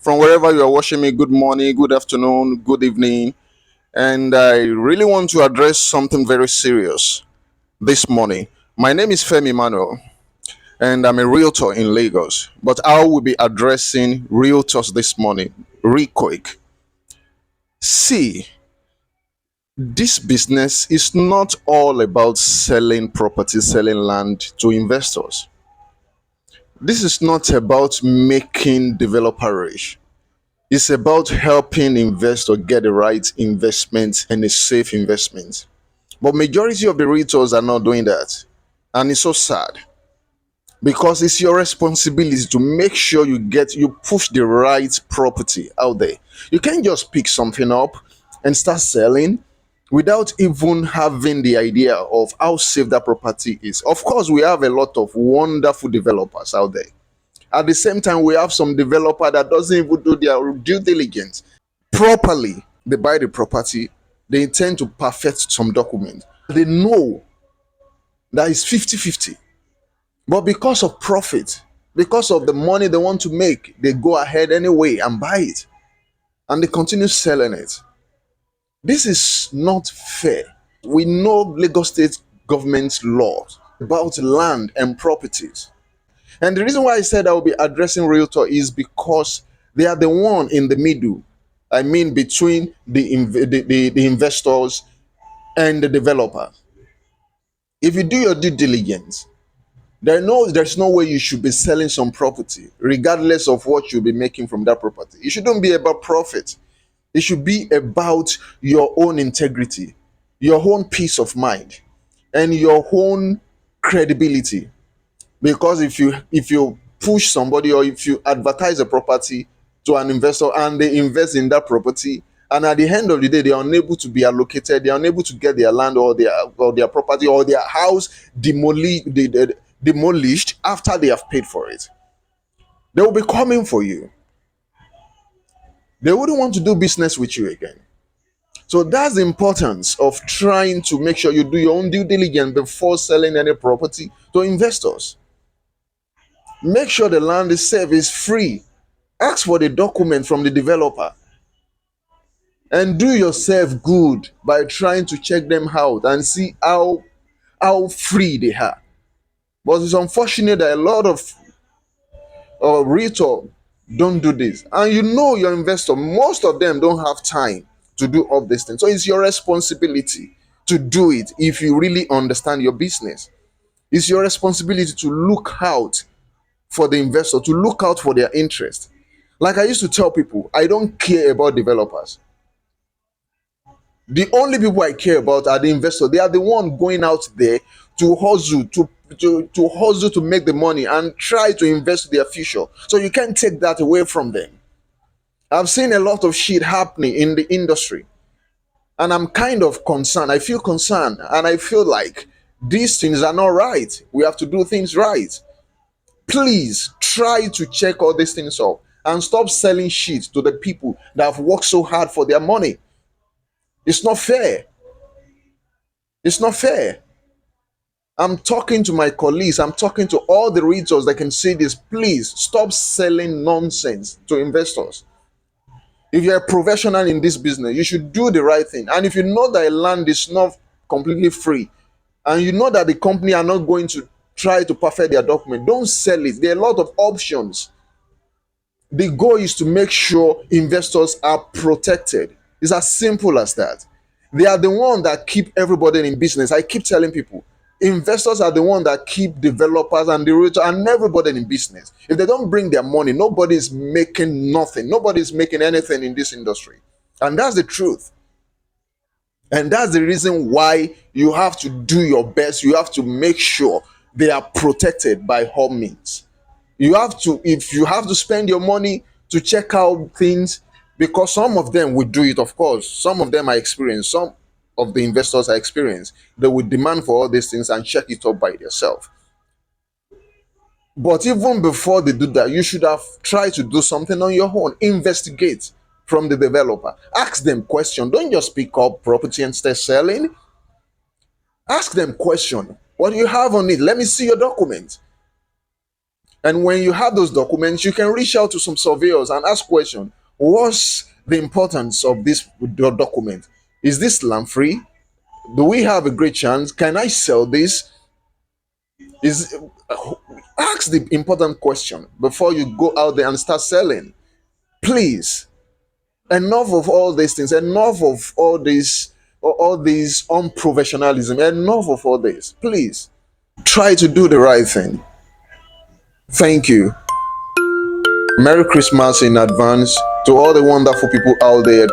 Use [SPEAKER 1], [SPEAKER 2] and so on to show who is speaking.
[SPEAKER 1] From wherever you are watching me, good morning, good afternoon, good evening. And I really want to address something very serious this morning. My name is Femi Manuel, and I'm a realtor in Lagos. But I will be addressing realtors this morning, real quick. See, this business is not all about selling property, selling land to investors. This is not about making developer rich. It's about helping investor get the right investment and a safe investment. But majority of the realtors are not doing that. And it's so sad because it's your responsibility to make sure you push the right property out there. You can't just pick something up and start selling without even having the idea of how safe that property is. Of course, we have a lot of wonderful developers out there. At the same time, we have some developer that doesn't even do their due diligence properly. They buy the property, they intend to perfect some document. They know that it's 50-50, but because of profit, because of the money they want to make, they go ahead anyway and buy it, and they continue selling it. This is not fair. We know Lagos State government's laws about land and properties. And the reason why I said I will be addressing realtor is because they are the one in the middle. I mean, between the investors and the developer. If you do your due diligence, there's no way you should be selling some property, regardless of what you'll be making from that property. It shouldn't be about profit. It should be about your own integrity, your own peace of mind, and your own credibility. Because if you push somebody or if you advertise a property to an investor and they invest in that property, and at the end of the day they are unable to be allocated, they are unable to get their land or their property or their house demolished after they have paid for it, they will be coming for you. They wouldn't want to do business with you again. So that's the importance of trying to make sure you do your own due diligence before selling any property to investors. Make sure the land is safe, is free. Ask for the document from the developer and do yourself good by trying to check them out and see how free they are. But it's unfortunate that a lot of realtor don't do this. And you know your investor, most of them don't have time to do all these things. So it's your responsibility to do it if you really understand your business. It's your responsibility to look out for the investor, to look out for their interest. Like I used to tell people, I don't care about developers. The only people I care about are the investors. They are the one going out there to hustle, to hustle to make the money and try to invest their future. So you can't take that away from them. I've seen a lot of shit happening in the industry, and I'm kind of concerned. I feel concerned, and I feel like these things are not right. We have to do things right. Please try to check all these things out and stop selling shit to the people that have worked so hard for their money. It's not fair. It's not fair. I'm talking to my colleagues, I'm talking to all the realtors that can say this. Please stop selling nonsense to investors. If you're a professional in this business, you should do the right thing. And if you know that a land is not completely free, and you know that the company are not going to try to perfect their document, don't sell it. There are a lot of options. The goal is to make sure investors are protected. It's as simple as that. They are the one that keep everybody in business. I keep telling people, investors are the one that keep developers and the realtor and everybody in business. If they don't bring their money, nobody is making nothing. Nobody is making anything in this industry. And that's the truth. And that's the reason why you have to do your best. You have to make sure they are protected by all means. You have to, if you have to spend your money to check out things, because some of them will do it, of course. Some of them are experienced. Some of the investors are experienced. They will demand for all these things and check it up by themselves. But even before they do that, you should have tried to do something on your own. Investigate from the developer. Ask them questions. Don't just pick up property and start selling. Ask them question. What do you have on it? Let me see your document. And when you have those documents, you can reach out to some surveyors and ask question: what's the importance of this document? Is this land free? Do we have a great chance? Can I sell this? Is Ask the important question before you go out there and start selling. Please, enough of all these things. Enough of all these unprofessionalism. Enough of all this. Please try to do the right thing. Thank you. Merry Christmas in advance to all the wonderful people out there